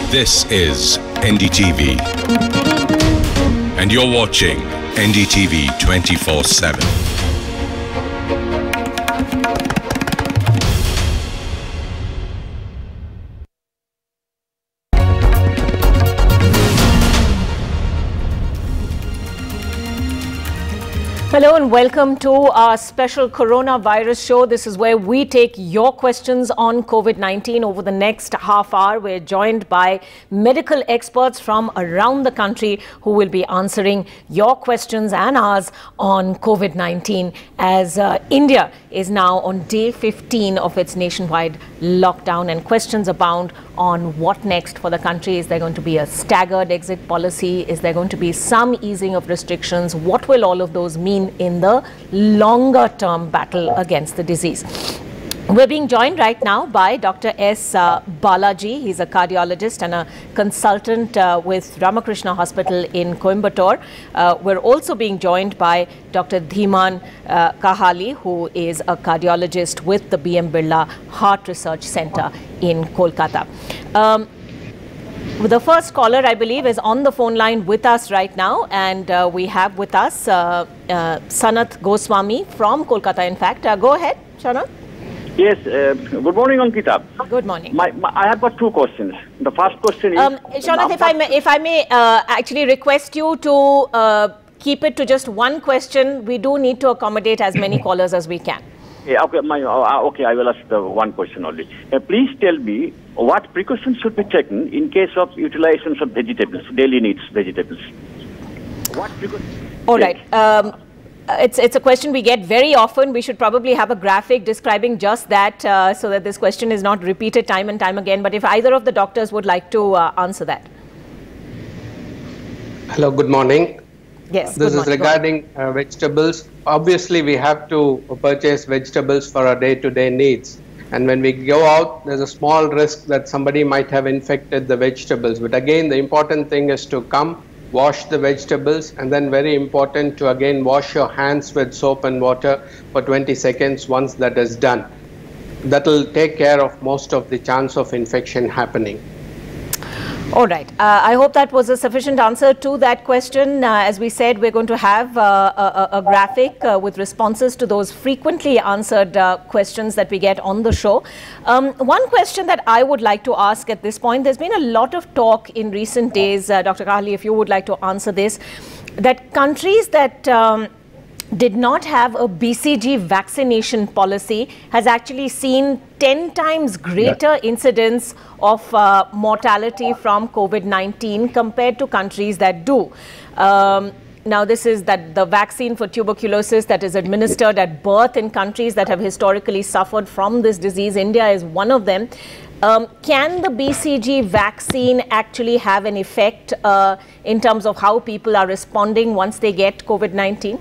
This is NDTV, and you're watching NDTV 24/7. Hello and welcome to our special coronavirus show. This is where we take your questions on COVID-19 over the next half hour. We're joined by medical experts from around the country who will be answering your questions and ours on COVID-19 as India is now on day 15 of its nationwide lockdown, and questions abound on what next for the country. Is there going to be a staggered exit policy? Is there going to be some easing of restrictions? What will all of those mean in the longer term battle against the disease? We're being joined right now by Dr. S. Balaji. He's a cardiologist and a consultant with Ramakrishna Hospital in Coimbatore. We're also being joined by Dr. Dhiman Kahali, who is a cardiologist with the B.M. Birla Heart Research Center in Kolkata. The first caller, I believe, is on the phone line with us right now, and we have with us Sanat Goswami from Kolkata, in fact. Go ahead, Sanat. Yes, good morning, Ankita. Good morning. I have got two questions. The first question is... Sanat, if I may actually request you to keep it to just one question. We do need to accommodate as many callers as we can. Yeah, okay, okay, I will ask the one question only. Please tell me what precautions should be taken in case of utilizations of vegetables, daily needs vegetables. What precautions? All right. It's a question we get very often. We should probably have a graphic describing just that so that this question is not repeated time and time again. But if either of the doctors would like to answer that. Hello, good morning. Yes. This is regarding vegetables. Obviously, we have to purchase vegetables for our day-to-day needs. And when we go out, there's a small risk that somebody might have infected the vegetables. But again, the important thing is to come, wash the vegetables, and then very important to again wash your hands with soap and water for 20 seconds once that is done. That will take care of most of the chance of infection happening. All right. I hope that was a sufficient answer to that question. As we said, we're going to have a graphic with responses to those frequently answered questions that we get on the show. One question that I would like to ask at this point, there's been a lot of talk in recent days, Dr. Kahali, if you would like to answer this, that countries that did not have a BCG vaccination policy has actually seen 10 times greater incidence of mortality from COVID-19 compared to countries that do. Now, this is that the vaccine for tuberculosis that is administered at birth in countries that have historically suffered from this disease. India is one of them. Can the BCG vaccine actually have an effect in terms of how people are responding once they get COVID-19?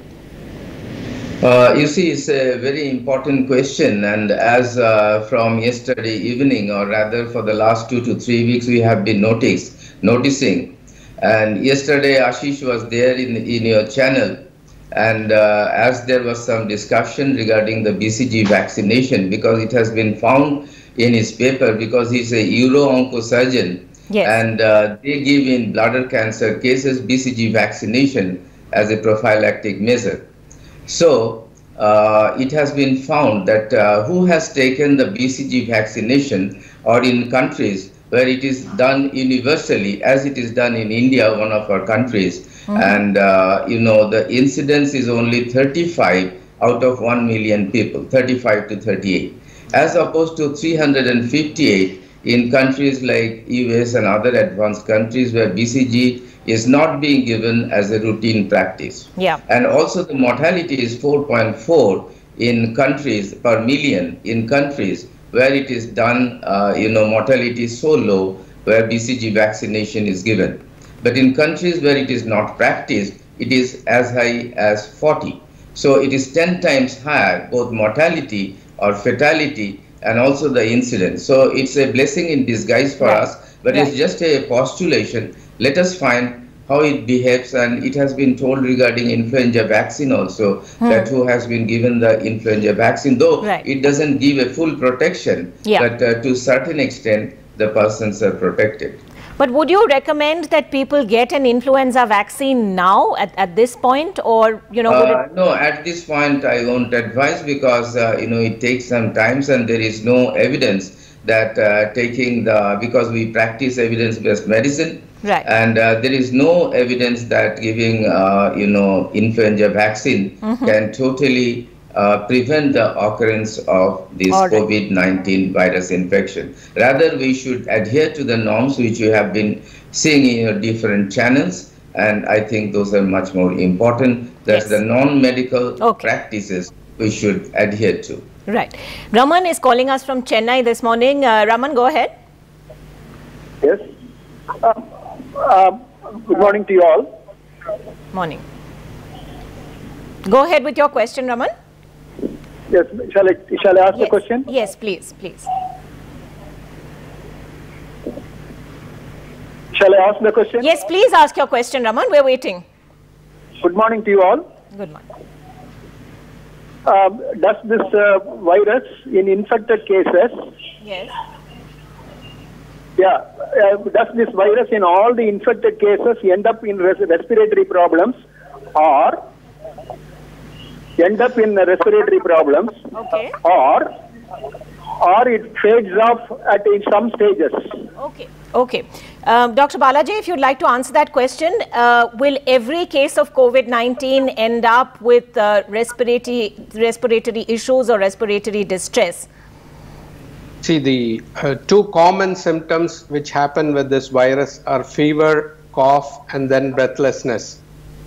You see, it's a very important question, and as from yesterday evening, or rather for the last 2 to 3 weeks, we have been noticing. And yesterday, Ashish was there in your channel, and as there was some discussion regarding the BCG vaccination, because it has been found in his paper, because he's a uro-oncosurgeon, yes. And they give in bladder cancer cases BCG vaccination as a prophylactic measure. So, it has been found that who has taken the BCG vaccination, or in countries where it is done universally, as it is done in India, one of our countries, and you know, the incidence is only 35 out of 1 million people, 35 to 38, as opposed to 358 in countries like US and other advanced countries where BCG is not being given as a routine practice. Yeah. And also the mortality is 4.4 in countries per million, in countries where it is done, you know, mortality is so low where BCG vaccination is given. But in countries where it is not practiced, it is as high as 40. So it is 10 times higher, both mortality or fatality and also the incidence. So it's a blessing in disguise for us, but it's just a postulation. Let us find how it behaves, and it has been told regarding influenza vaccine also that who has been given the influenza vaccine, though it doesn't give a full protection, but to a certain extent the persons are protected. But would you recommend that people get an influenza vaccine now at this point, or no, at this point I won't advise, because it takes some time and there is no evidence that because we practice evidence-based medicine, and there is no evidence that giving influenza vaccine can totally prevent the occurrence of this COVID-19 virus infection. Rather, we should adhere to the norms which you have been seeing in your different channels, and I think those are much more important. That's the non-medical practices we should adhere to. Right. Raman is calling us from Chennai this morning. Raman, go ahead. Yes. Good morning to you all. Morning. Go ahead with your question, Raman. Yes. Shall I ask the question? Yes, please. Shall I ask the question? Yes, please ask your question, Raman. We're waiting. Good morning to you all. Good morning. Does this virus in infected cases? Yes. Yeah. Does this virus in all the infected cases end up in respiratory problems, or end up in respiratory problems, or it fades off in some stages? Okay. Dr. Balaji, if you'd like to answer that question, will every case of COVID-19 end up with respiratory issues or respiratory distress? See, the two common symptoms which happen with this virus are fever, cough, and then breathlessness.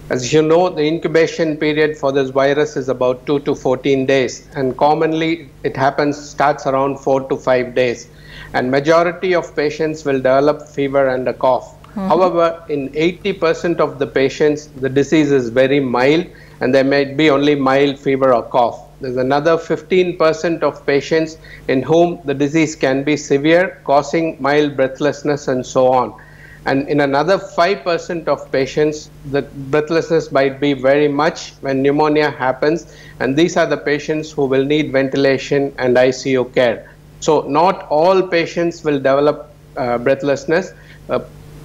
As you know, the incubation period for this virus is about 2 to 14 days, and commonly it starts around 4 to 5 days. And majority of patients will develop fever and a cough. However, in 80% of the patients, the disease is very mild, and there may be only mild fever or cough. There's another 15% of patients in whom the disease can be severe, causing mild breathlessness and so on. And in another 5% of patients, the breathlessness might be very much when pneumonia happens, and these are the patients who will need ventilation and ICU care. So not all patients will develop breathlessness.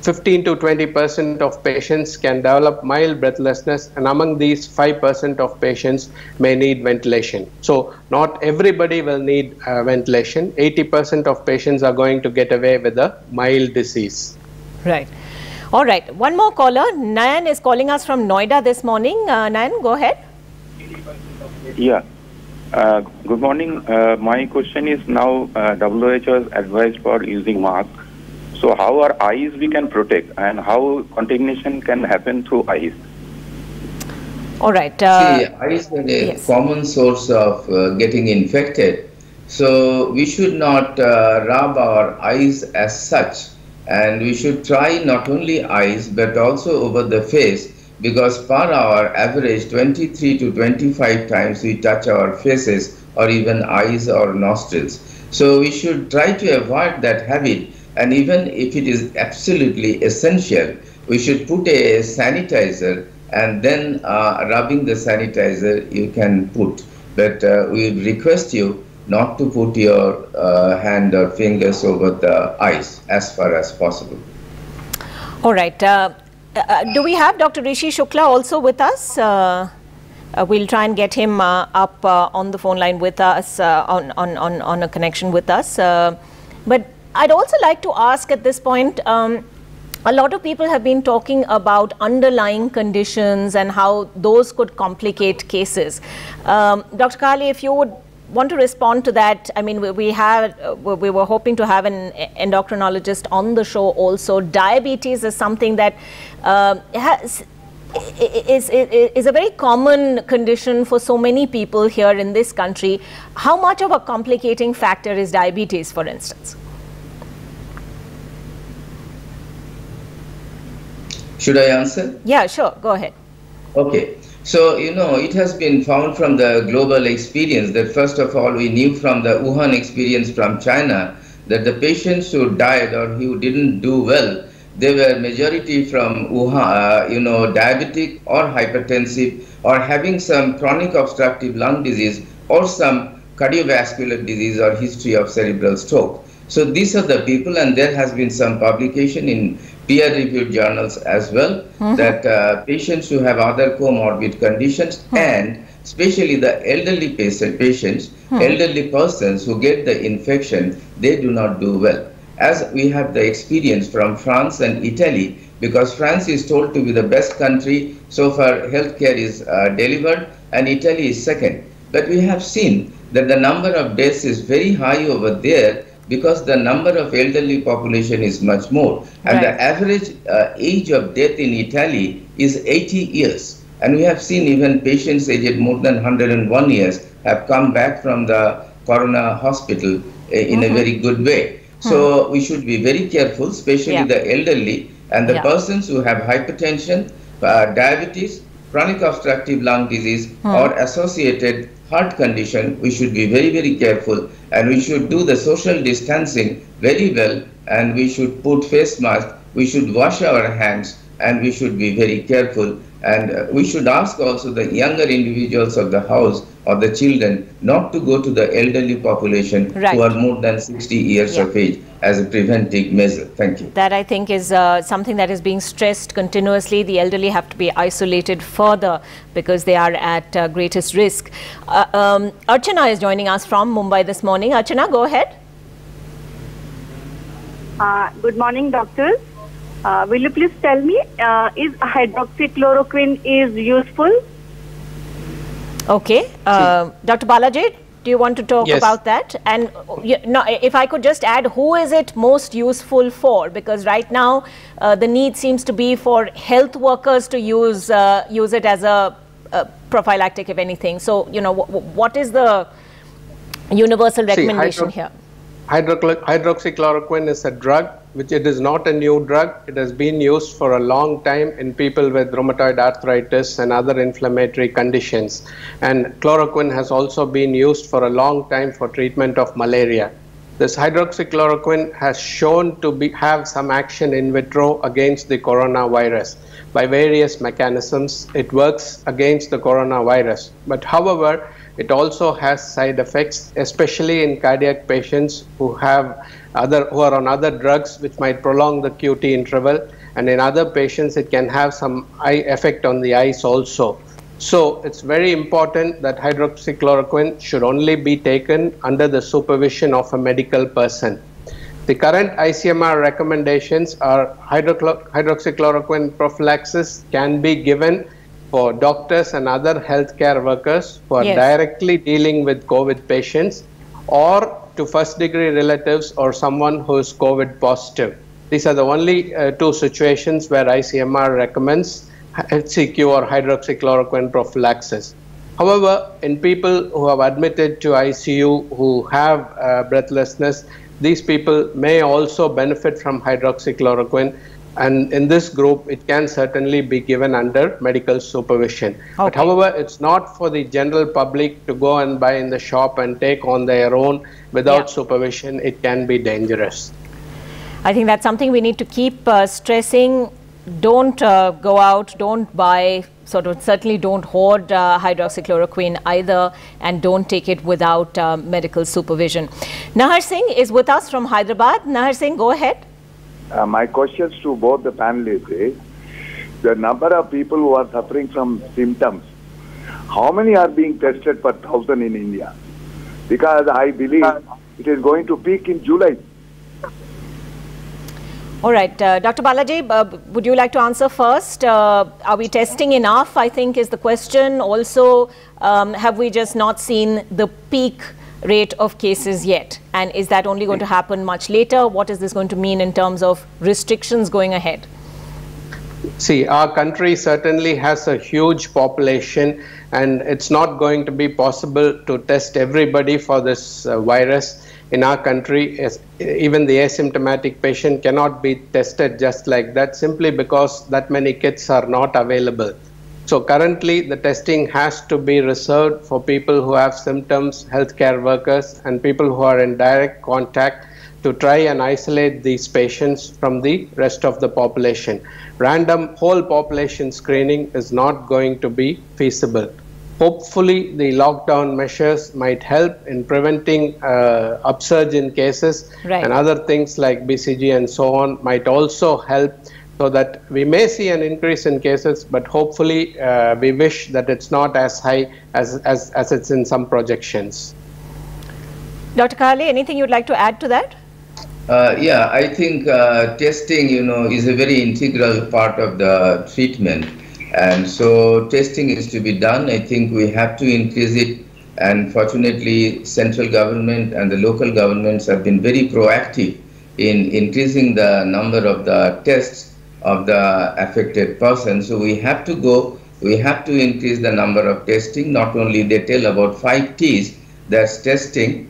15 to 20% of patients can develop mild breathlessness, and among these 5% of patients may need ventilation. So not everybody will need ventilation. 80% of patients are going to get away with a mild disease. Right. All right. One more caller. Nayan is calling us from Noida this morning. Nayan, go ahead. Yeah. Good morning. My question is now WHO has advised for using mask. So how our eyes we can protect, and how contamination can happen through eyes? All right. See, eyes are a common source of getting infected. So we should not rub our eyes as such. And we should try not only eyes but also over the face, because per hour average 23 to 25 times we touch our faces or even eyes or nostrils. So we should try to avoid that habit, and even if it is absolutely essential, we should put a sanitizer, and then rubbing the sanitizer you can put. But we request you not to put your hand or fingers over the eyes as far as possible. All right. Do we have Dr. Rishi Shukla also with us? We'll try and get him up on the phone line with us, on a connection with us. But I'd also like to ask at this point, a lot of people have been talking about underlying conditions and how those could complicate cases. Dr. Kahali, if you would want to respond to that. I mean, we were hoping to have an endocrinologist on the show also. Diabetes is something that is a very common condition for so many people here in this country. How much of a complicating factor is diabetes, for instance? Should I answer? Yeah, sure. Go ahead. Okay. So, it has been found from the global experience that first of all, we knew from the Wuhan experience from China that the patients who died or who didn't do well, they were majority from diabetic or hypertensive or having some chronic obstructive lung disease or some cardiovascular disease or history of cerebral stroke. So these are the people, and there has been some publication in peer-reviewed journals as well, that patients who have other comorbid conditions and especially the elderly patients, elderly persons who get the infection, they do not do well. As we have the experience from France and Italy, because France is told to be the best country so far healthcare is delivered, and Italy is second. But we have seen that the number of deaths is very high over there because the number of elderly population is much more. And the average age of death in Italy is 80 years. And we have seen even patients aged more than 101 years have come back from the corona hospital in a very good way. So we should be very careful, especially the elderly and the persons who have hypertension, diabetes, chronic obstructive lung disease or associated heart condition. We should be very, very careful, and we should do the social distancing very well, and we should put face mask, we should wash our hands, and we should be very careful. And we should ask also the younger individuals of the house or the children not to go to the elderly population who are more than 60 years of age as a preventive measure. Thank you. That, I think, is something that is being stressed continuously. The elderly have to be isolated further because they are at greatest risk. Archana is joining us from Mumbai this morning. Archana, go ahead. Good morning, doctors. Will you please tell me, is hydroxychloroquine is useful? Okay. Dr. Balaji, do you want to talk about that? And if I could just add, who is it most useful for? Because right now, the need seems to be for health workers to use it as a prophylactic, if anything. So, what is the universal recommendation here? Hydroxychloroquine is a drug which it is not a new drug. It has been used for a long time in people with rheumatoid arthritis and other inflammatory conditions. And chloroquine has also been used for a long time for treatment of malaria. This hydroxychloroquine has shown to have some action in vitro against the coronavirus. By various mechanisms, it works against the coronavirus. But however, it also has side effects, especially in cardiac patients who are on other drugs which might prolong the QT interval, and in other patients it can have some effect on the eyes also. So it's very important that hydroxychloroquine should only be taken under the supervision of a medical person. The current ICMR recommendations are hydroxychloroquine prophylaxis can be given for doctors and other healthcare workers who are directly dealing with COVID patients, or to first-degree relatives or someone who is COVID positive. These are the only two situations where ICMR recommends HCQ or hydroxychloroquine prophylaxis. However, in people who have admitted to ICU who have breathlessness, these people may also benefit from hydroxychloroquine. And in this group, it can certainly be given under medical supervision. But however, it's not for the general public to go and buy in the shop and take on their own without supervision. It can be dangerous. I think that's something we need to keep stressing. Don't go out, don't buy, certainly don't hoard hydroxychloroquine either, and don't take it without medical supervision. Nahar Singh is with us from Hyderabad. Nahar Singh, go ahead. My questions to both the panelists is, the number of people who are suffering from symptoms, how many are being tested per 1,000 in India? Because I believe it is going to peak in July. All right, Dr. Balaji, would you like to answer first? Are we testing enough, I think, is the question. Also, have we just not seen the peak rate of cases yet? And is that only going to happen much later? What is this going to mean in terms of restrictions going ahead? See, our country certainly has a huge population, and it's not going to be possible to test everybody for this virus. In our country, even the asymptomatic patient cannot be tested just like that, simply because that many kits are not available. So currently, the testing has to be reserved for people who have symptoms, healthcare workers, and people who are in direct contact to try and isolate these patients from the rest of the population. Random whole population screening is not going to be feasible. Hopefully, the lockdown measures might help in preventing upsurge in cases, and other things like BCG and so on might also help, so that we may see an increase in cases, but hopefully we wish that it's not as high as it's in some projections. Dr. Kahali, anything you'd like to add to that? Yeah, I think testing, is a very integral part of the treatment. And so testing is to be done. I think we have to increase it. And fortunately, central government and the local governments have been very proactive in increasing the number of the tests of the affected person. So we have to increase the number of testing. Not only they tell about 5 T's, that's testing,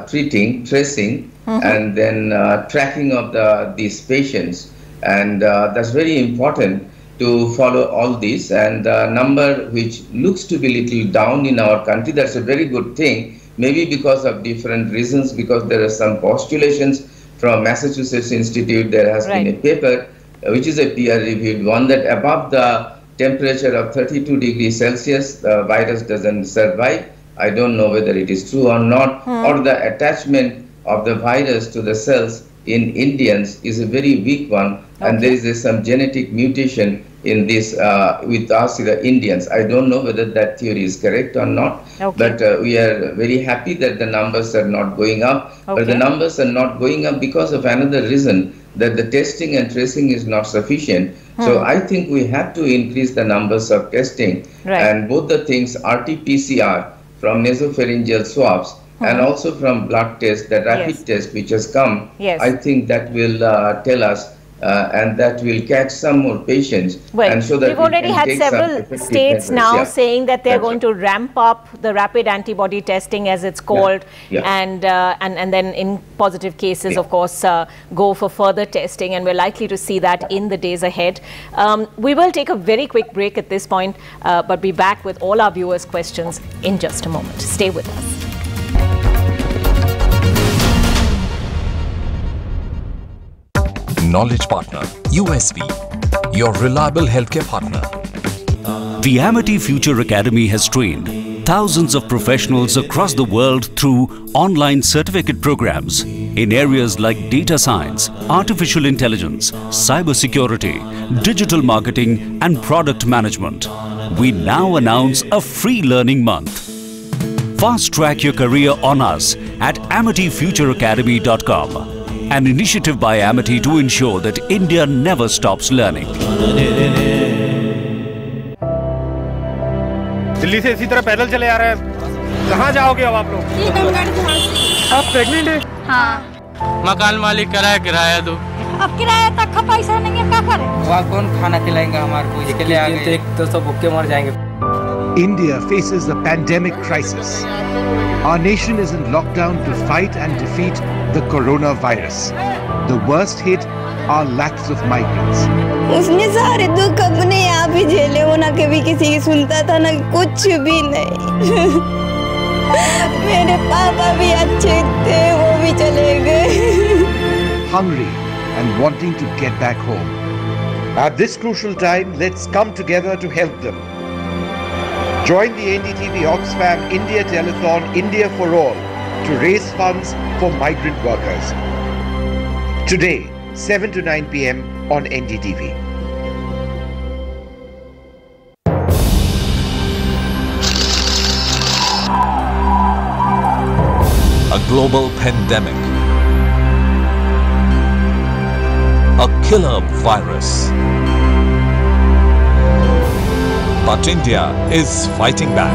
treating, tracing, and then tracking of these patients. And that's very important to follow all this. And the number which looks to be little down in our country, that's a very good thing, maybe because of different reasons, because there are some postulations from Massachusetts Institute. There has been a paper, which is a peer-reviewed one, that above the temperature of 32 degrees Celsius, the virus doesn't survive. I don't know whether it is true or not, or the attachment of the virus to the cells in Indians is a very weak one, and there is some genetic mutation in this with us, the Indians. I don't know whether that theory is correct or not, but we are very happy that the numbers are not going up. But the numbers are not going up because of another reason, that the testing and tracing is not sufficient. So I think we have to increase the numbers of testing, and both the things, RT-PCR from nasopharyngeal swabs, and also from blood test, the rapid test which has come, I think that will tell us and that will catch some more patients. Well, and so that we've already had several states now saying that they're going to ramp up the rapid antibody testing, as it's called, and then in positive cases, of course, go for further testing, and we're likely to see that in the days ahead. We will take a very quick break at this point, but be back with all our viewers' questions in just a moment. Stay with us. Knowledge Partner, USV, your reliable healthcare partner. The Amity Future Academy has trained thousands of professionals across the world through online certificate programs in areas like data science, artificial intelligence, cybersecurity, digital marketing, and product management. We now announce a free learning month. Fast track your career on us at amityfutureacademy.com. An initiative by Amity to ensure that India never stops learning. Delhi से इसी तरह पैदल चले आ रहे हैं। कहाँ जाओगे अब आप लोग? आप प्रेग्नेंट हैं? हाँ। मकान मालिक किराया दो। अब किराया तक का पैसा नहीं है, क्या करें? वहाँ कौन खाना खिलाएगा हमारे को? इसके लिए आगे तो सब भूखे मर जाएंगे। India faces a pandemic crisis. Our nation is in lockdown to fight and defeat the coronavirus. The worst hit are lakhs of migrants. उसने सारे दुख अपने आप ही झेले, वो ना कभी किसी की सुनता था, ना कुछ भी नहीं। मेरे पापा भी अच्छे थे, वो भी चले गए। Hungry and wanting to get back home. At this crucial time, let's come together to help them. Join the NDTV Oxfam India Telethon India for All to raise funds for migrant workers. Today, 7 to 9 p.m. on NDTV. A global pandemic. A killer virus. But India is fighting back.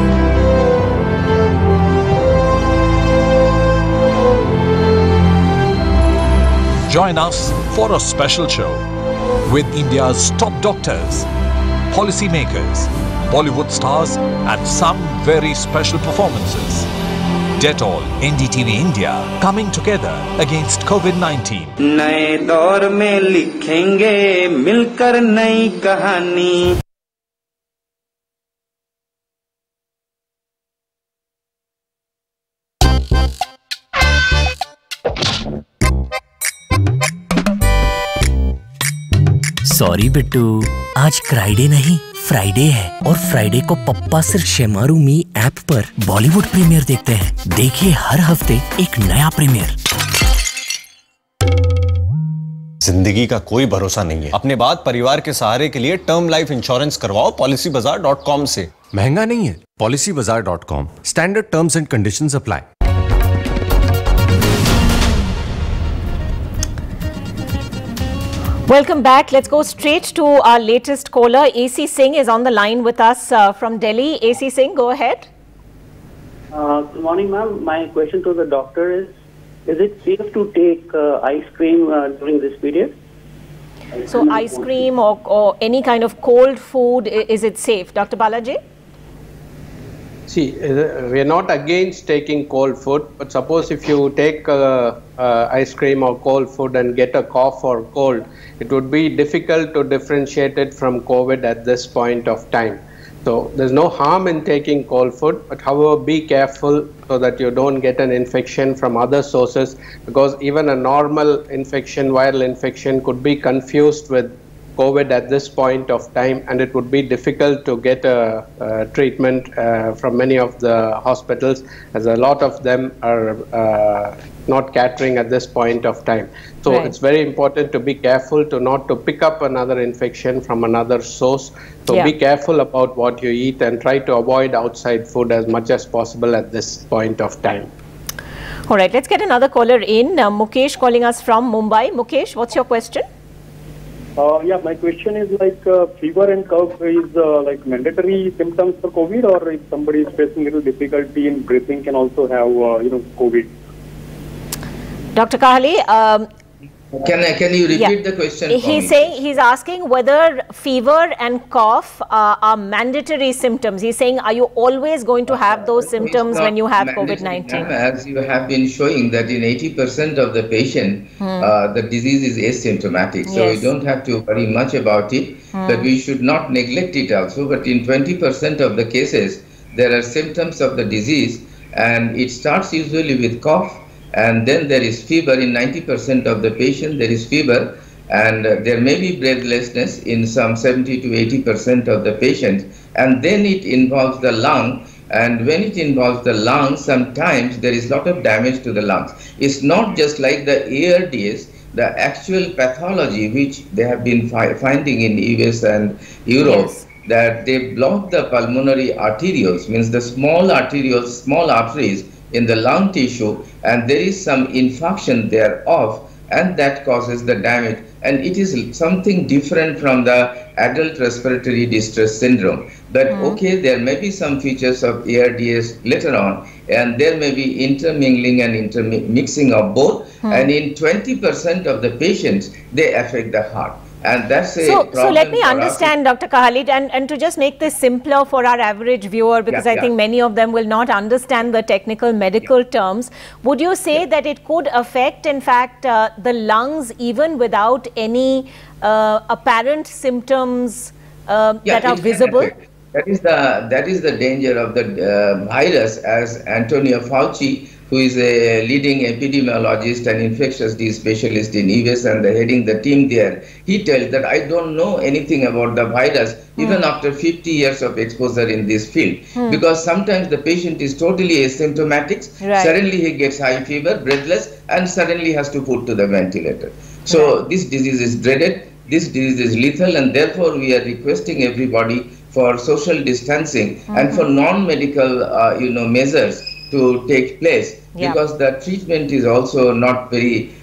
Join us for a special show with India's top doctors, policymakers, Bollywood stars, and some very special performances. Dettol NDTV India coming together against COVID-19. नए दौर में लिखेंगे मिलकर नई कहानी। Sorry Bittu, आज Friday नहीं Friday है और फ्राइडे को पप्पा सिर्फ शेमारू मी ऐप पर बॉलीवुड प्रीमियर देखते हैं। देखिए हर हफ्ते एक नया प्रीमियर। जिंदगी का कोई भरोसा नहीं है। अपने बाद परिवार के सहारे के लिए टर्म लाइफ इंश्योरेंस करवाओ policybazaar.com से। महंगा नहीं है। policybazaar.com। Standard terms and conditions apply. Welcome back. Let's go straight to our latest caller. AC Singh is on the line with us from Delhi. AC Singh, go ahead. Good morning, ma'am. My question to the doctor is it safe to take ice cream during this period? So ice cream or any kind of cold food, is it safe? Dr. Balaji? See, we are not against taking cold food, but suppose if you take ice cream or cold food and get a cough or cold, it would be difficult to differentiate it from COVID at this point of time. So there's no harm in taking cold food, but however, be careful so that you don't get an infection from other sources, because even a normal infection, viral infection, could be confused with COVID at this point of time, and it would be difficult to get a treatment from many of the hospitals, as a lot of them are not catering at this point of time. So it's very important to be careful not to pick up another infection from another source. So be careful about what you eat and try to avoid outside food as much as possible at this point of time. All right, let's get another caller in. Mukesh calling us from Mumbai. Mukesh, what's your question? Yeah, my question is like fever and cough is like mandatory symptoms for COVID, or if somebody is facing little difficulty in breathing can also have COVID. Dr. Kahali, Can you repeat the question? He's asking whether fever and cough are mandatory symptoms. He's saying, are you always going to have those symptoms when you have COVID-19? As you have been showing that in 80% of the patient, the disease is asymptomatic. So we don't have to worry much about it, but we should not neglect it also. But in 20% of the cases, there are symptoms of the disease, and it starts usually with cough. And then there is fever. In 90% of the patient, there is fever, and there may be breathlessness in some 70 to 80% of the patient. And then it involves the lung. And when it involves the lung, sometimes there is a lot of damage to the lungs. It's not just like the ARDS, the actual pathology which they have been finding in US and Europe, that they block the pulmonary arterioles, means the small arterioles, small arteries in the lung tissue, and there is some infarction thereof, and that causes the damage. And it is something different from the adult respiratory distress syndrome. But okay, there may be some features of ARDS later on, and there may be intermingling and intermixing of both. And in 20% of the patients, they affect the heart. And that's a problem. So let me understand, Dr. Kahali, and to just make this simpler for our average viewer, because I think many of them will not understand the technical medical terms. Would you say that it could affect, in fact, the lungs even without any apparent symptoms that are visible? That is the danger of the virus, as Antonio Fauci, who is a leading epidemiologist and infectious disease specialist in US and heading the team there, he tells that I don't know anything about the virus even after 50 years of exposure in this field. Because sometimes the patient is totally asymptomatic, suddenly he gets high fever, breathless, and suddenly has to put to the ventilator. So this disease is dreaded, this disease is lethal, and therefore we are requesting everybody for social distancing and for non-medical measures to take place, because the treatment is also not very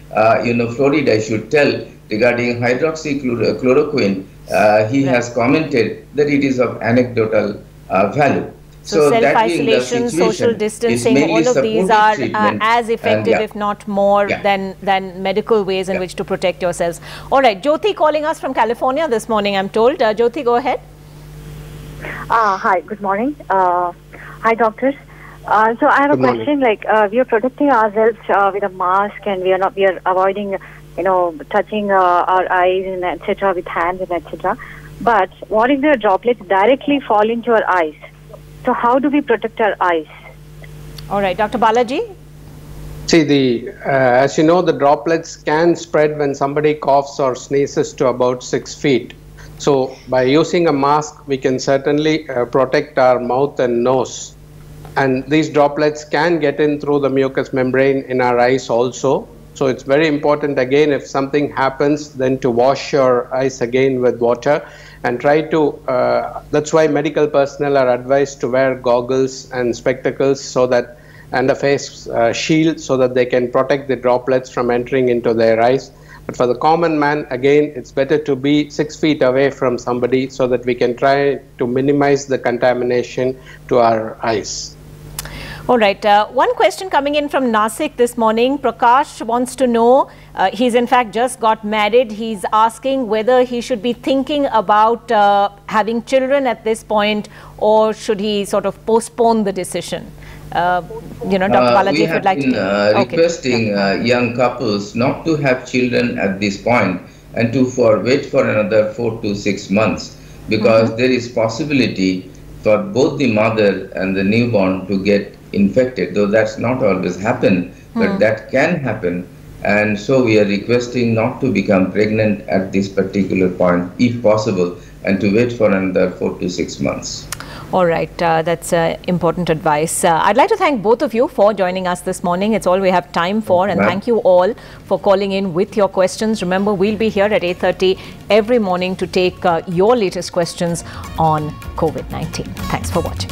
florid, I should tell, regarding hydroxychloroquine. He has commented that it is of anecdotal value. So self-isolation, social distancing, all of these are as effective, if not more, than medical ways in which to protect yourselves. All right, Jyoti calling us from California this morning, I'm told. Jyoti, go ahead. Hi, good morning. Hi, doctors. So I have a question. Like we are protecting ourselves with a mask, and we are avoiding, touching our eyes and etc. with hands and etc. But what if the droplets directly fall into our eyes? So how do we protect our eyes? All right, Dr. Balaji. See, as you know, the droplets can spread when somebody coughs or sneezes to about 6 feet. So by using a mask, we can certainly protect our mouth and nose. And these droplets can get in through the mucous membrane in our eyes also. So it's very important, again, if something happens, then to wash your eyes again with water and try to, that's why medical personnel are advised to wear goggles and spectacles so that, and a face shield so that they can protect the droplets from entering into their eyes. But for the common man, again, it's better to be 6 feet away from somebody so that we can try to minimize the contamination to our eyes. All right. One question coming in from Nasik this morning. Prakash wants to know, he's in fact just got married. He's asking whether he should be thinking about having children at this point, or should he sort of postpone the decision? You know, Dr. Balaji, if you'd like to. Requesting young couples not to have children at this point and to wait for another 4 to 6 months, because there is possibility for both the mother and the newborn to get infected, though that's not always happen, but that can happen. And so we are requesting not to become pregnant at this particular point, if possible, and to wait for another 4 to 6 months. All right, that's important advice. I'd like to thank both of you for joining us this morning. It's all we have time for, and thank you all for calling in with your questions. Remember, we'll be here at 8:30 every morning to take your latest questions on COVID-19. Thanks for watching.